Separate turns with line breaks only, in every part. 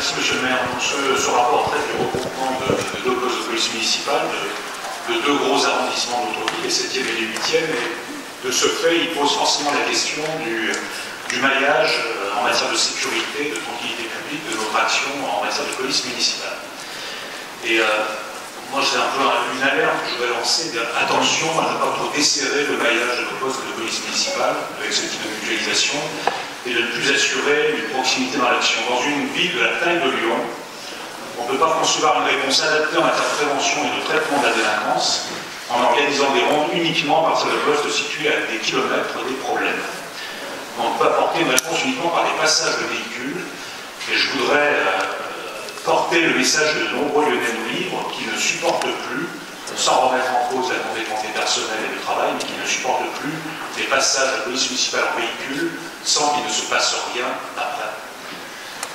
merci Monsieur le maire. Donc, ce rapport traite du regroupement de deux postes de police municipale, de deux gros arrondissements de notre ville, les 7e et les 8e. Et de ce fait, il pose forcément la question du maillage en matière de sécurité, de tranquillité publique, de notre action en matière de police municipale. Et moi, c'est un peu une alerte que je voudrais lancer. Attention à ne pas trop desserrer le maillage de nos postes de police municipale avec ce type de mutualisation et de ne plus assurer une proximité dans l'action. Dans une ville de la taille de Lyon, on ne peut pas concevoir une réponse adaptée en matière de prévention et de traitement de la délinquance en organisant des rondes uniquement à partir de postes situés à des kilomètres des problèmes. On ne peut pas apporter une réponse uniquement par des passages de véhicules. Et je voudrais porter le message de nombreux Lyonnais nous libres qui ne supportent plus, sans remettre en cause la compétence personnelle et le travail, mais qui ne supportent plus les passages de la police municipale en véhicule sans qu'il ne se passe rien après.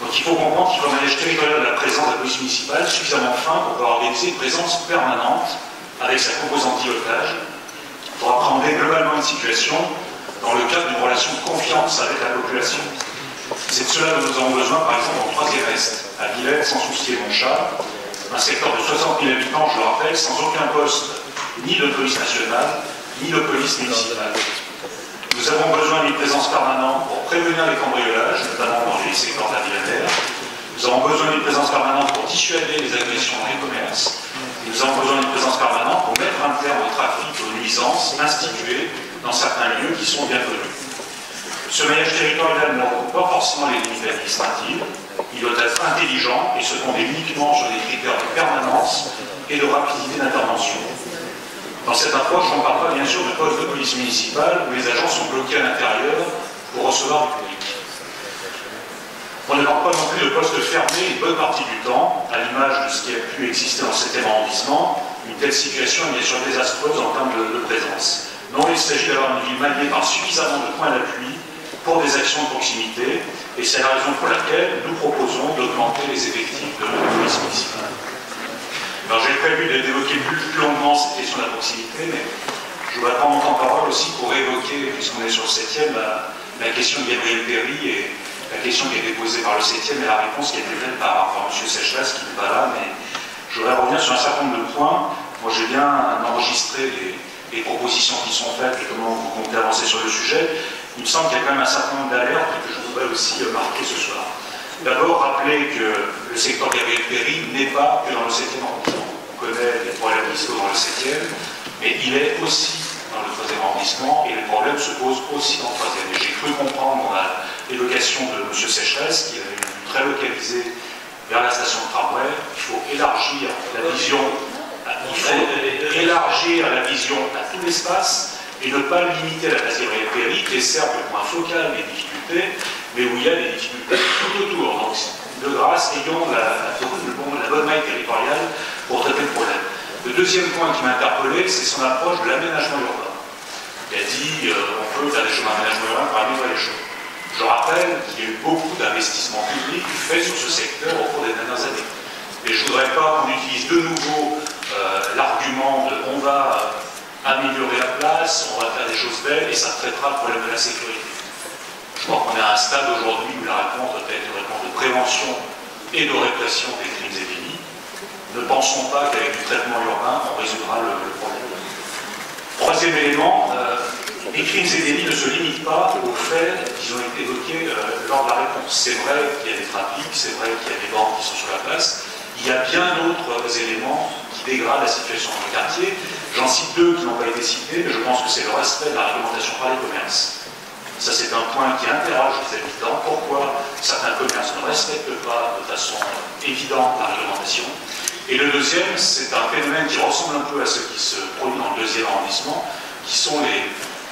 Donc il faut comprendre qu'il faut un maillage territorial de la présence de la police municipale suffisamment fin pour pouvoir organiser une présence permanente avec sa composante pilotage pour appréhender globalement une situation dans le cadre d'une relation de confiance avec la population. C'est de cela que nous avons besoin, par exemple, en 3e Est, à Villette, sans souci et Montchat, un secteur de 60 000 habitants, je le rappelle, sans aucun poste, ni de police nationale, ni de police municipale. Nous avons besoin d'une présence permanente pour prévenir les cambriolages, notamment dans les secteurs de la Villanère. Nous avons besoin d'une présence permanente pour dissuader les agressions dans les commerces. Nous avons besoin d'une présence permanente pour mettre un terme au trafic et aux nuisances instituées dans certains lieux qui sont bien connus. Ce maillage territorial ne regroupe pas forcément les limites administratives. Il doit être intelligent et se fonder uniquement sur des critères de permanence et de rapidité d'intervention. Dans cette approche, on ne parle pas bien sûr de postes de police municipale où les agents sont bloqués à l'intérieur pour recevoir du public. On ne parle pas non plus de postes fermés une bonne partie du temps, à l'image de ce qui a pu exister dans le 7e arrondissement. Une telle situation est bien sûr désastreuse en termes de présence. Non, il s'agit d'avoir une ville maillée par suffisamment de points d'appui pour des actions de proximité, et c'est la raison pour laquelle nous proposons d'augmenter les effectifs de la police municipale. Alors j'ai prévu d'évoquer plus longuement cette question de la proximité, mais je voudrais prendre mon temps de parole aussi pour évoquer, puisqu'on est sur le 7e, la question de Gabriel Péry et la question qui a été posée par le 7e et la réponse qui a été faite par M. Sécheresse, qui n'est pas là, mais je voudrais revenir sur un certain nombre de points. Moi j'ai bien enregistré les propositions qui sont faites et comment vous comptez avancer sur le sujet. Il me semble qu'il y a quand même un certain nombre d'alertes que je voudrais aussi marquer ce soir. D'abord, rappeler que le secteur Gabriel Péry n'est pas que dans le 7e arrondissement. On connaît les problèmes fiscaux dans le 7e, mais il est aussi dans le 3e arrondissement et les problèmes se posent aussi dans le 3e. Et j'ai cru comprendre à l'évocation de M. Sécheresse, qui avait une vue très localisée vers la station de tramway, il faut élargir la vision. Il faut élargir la vision à tout l'espace et ne pas limiter la place Gabriel Péry, qui est certes le point focal des difficultés, mais où il y a des difficultés tout autour. Donc, de grâce, ayons la bonne maille territoriale pour traiter le problème. Le deuxième point qui m'a interpellé, c'est son approche de l'aménagement urbain. Il a dit on peut faire des choses d'aménagement urbain pour améliorer les choses. Je rappelle qu'il y a eu beaucoup d'investissements publics faits sur ce secteur au cours des dernières années. Et je ne voudrais pas qu'on utilise de nouveau l'argument de on va améliorer la place, on va faire des choses belles et ça traitera le problème de la sécurité. Je crois qu'on est à un stade aujourd'hui où la réponse doit être une réponse de prévention et de répression des crimes et délits. Ne pensons pas qu'avec du traitement urbain, on résoudra le problème. Troisième élément, les crimes et délits ne se limitent pas aux faits qui ont été évoqués lors de la réponse. C'est vrai qu'il y a des trafics, c'est vrai qu'il y a des banques qui sont sur la place. Il y a bien d'autres éléments qui dégradent la situation dans le quartier. J'en cite deux qui n'ont pas été cités, mais je pense que c'est le respect de la réglementation par les commerces. Ça, c'est un point qui interroge les habitants. Pourquoi certains commerces ne respectent pas de façon évidente la réglementation? Et le deuxième, c'est un phénomène qui ressemble un peu à ce qui se produit dans le 2e arrondissement, qui sont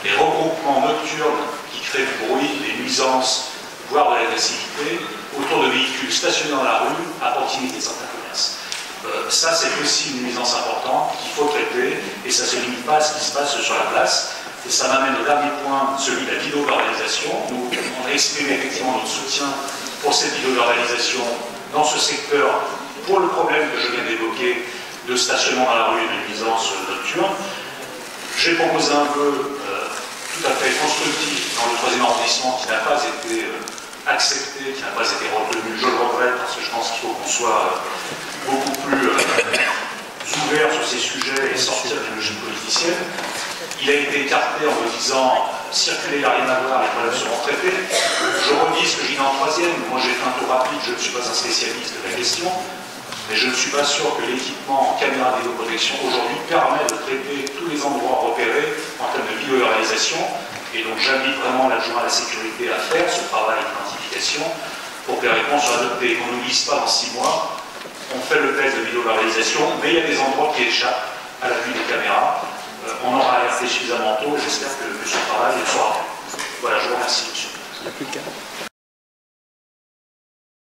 les regroupements nocturnes qui créent du bruit, des nuisances, voire de l'agressivité, autour de véhicules stationnés dans la rue à proximité de certains commerces. Ça, c'est aussi une nuisance importante qu'il faut traiter, et ça ne se limite pas à ce qui se passe sur la place. Et ça m'amène au dernier point, celui de la vidéo-verbalisation. Nous, on a exprimé effectivement notre soutien pour cette vidéo-verbalisation dans ce secteur, pour le problème que je viens d'évoquer de stationnement dans la rue et de nuisance nocturne. J'ai proposé un vœu tout à fait constructif dans le 3e arrondissement qui n'a pas été accepté, qui n'a pas été retenu. Je le regrette parce que je pense qu'il faut qu'on soit beaucoup plus ouvert sur ces sujets et sortir de la logique politicienne. Il a été écarté en me disant circuler, il n'y a rien à voir, les problèmes seront traités. Je redis ce que j'ai dit en troisième. Moi j'ai fait un tour rapide, je ne suis pas un spécialiste de la question, mais je ne suis pas sûr que l'équipement en caméra de vidéoprotection aujourd'hui permet de traiter tous les endroits repérés en termes de vidéo-réalisation. Et donc j'invite vraiment l'adjoint à la sécurité à faire ce travail d'identification pour que les réponses soient adoptées. On n'oublie pas dans 6 mois, on fait le test de vidéo-réalisation, mais il y a des endroits qui échappent à la vue des caméras. On aura alerté suffisamment tôt et j'espère que ce travail sera fait. Voilà, je vous remercie, monsieur.